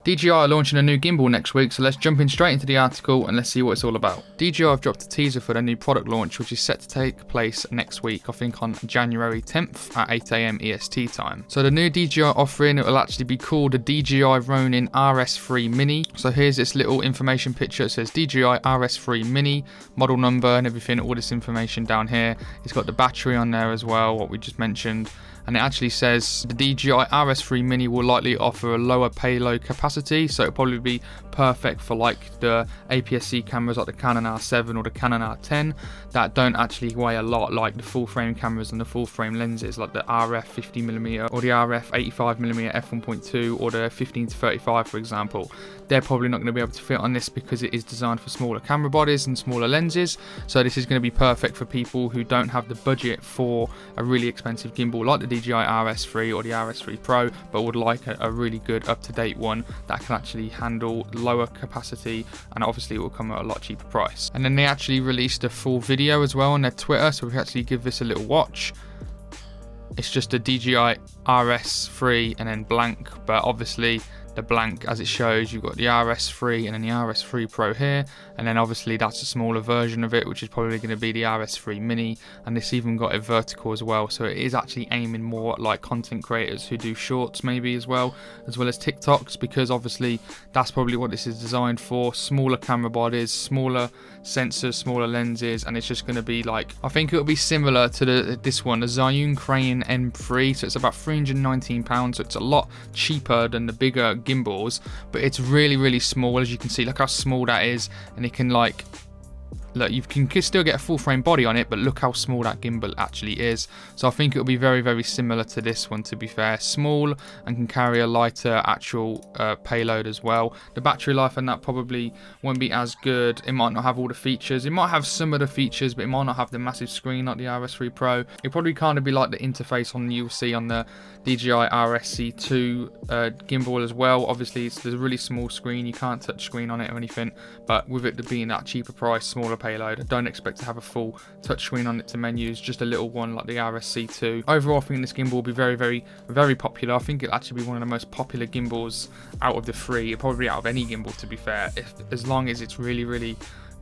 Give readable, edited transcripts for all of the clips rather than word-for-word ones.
DJI are launching a new gimbal next week, so let's jump in straight into the article and let's see what it's all about. DJI have dropped a teaser for their new product launch, which is set to take place next week, I think on January 10th at 8 AM EST time. So the new DJI offering, it will actually be called the DJI Ronin RS3 Mini. So here's this little information picture. It says DJI RS3 Mini, model number and everything, all this information down here. It's got the battery on there as well, what we just mentioned. And it actually says the DJI RS3 Mini will likely offer a lower payload capacity, so it'll probably be perfect for like the APS-C cameras like the Canon R7 or the Canon R10 that don't actually weigh a lot, like the full frame cameras and the full frame lenses like the RF 50mm or the RF 85mm f1.2 or the 15 to 35 for example. They're probably not going to be able to fit on this because it is designed for smaller camera bodies and smaller lenses, so this is going to be perfect for people who don't have the budget for a really expensive gimbal like the DJI RS3 or the RS3 Pro, but would like a really good up-to-date one that can actually handle lower capacity, and obviously it will come at a lot cheaper price. And then they actually released a full video as well on their Twitter, so we can actually give this a little watch. It's just a DJI RS3 and then blank, but obviously the blank as it shows, you've got the RS3 and then the RS3 Pro here, and then obviously that's a smaller version of it, which is probably going to be the RS3 Mini, and it's even got it vertical as well, so it is actually aiming more at like content creators who do shorts maybe as well as TikToks, because obviously that's probably what this is designed for, smaller camera bodies, smaller sensors, smaller lenses, and it's just going to be like, I think it'll be similar to this one, the Zhiyun Crane M3, so it's about £319, so it's a lot cheaper than the bigger gimbals, but it's really small. As you can see, look how small that is, and it can like, look, you can still get a full frame body on it, but look how small that gimbal actually is. So I think it'll be very similar to this one, to be fair. Small and can carry a lighter actual payload as well. The battery life on that probably won't be as good. It might not have all the features. It might have some of the features, but it might not have the massive screen like the RS3 Pro. It probably kind of be like the interface on you'll see on the DJI RSC2 gimbal as well. Obviously there's a really small screen, you can't touch screen on it or anything, but with it being that cheaper price, smaller payload, I don't expect to have a full touchscreen on it to menus, just a little one like the RSC2. Overall, I think this gimbal will be very popular. I think it'll actually be one of the most popular gimbals out of the three, probably out of any gimbal to be fair, as long as it's really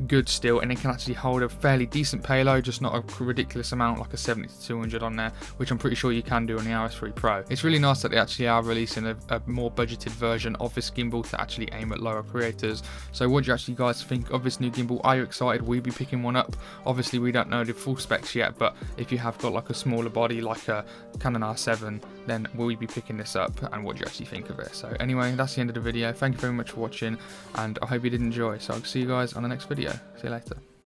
good still, and it can actually hold a fairly decent payload, just not a ridiculous amount like a 70 to 200 on there, which I'm pretty sure you can do on the RS3 Pro. It's really nice that they actually are releasing a more budgeted version of this gimbal to actually aim at lower creators. So what do you actually guys think of this new gimbal? Are you excited? Will you be picking one up? Obviously we don't know the full specs yet, but if you have got like a smaller body like a Canon R7, then will you be picking this up, and what do you actually think of it? So anyway, that's the end of the video. Thank you very much for watching, and I hope you did enjoy. So I'll see you guys on the next video. See you later.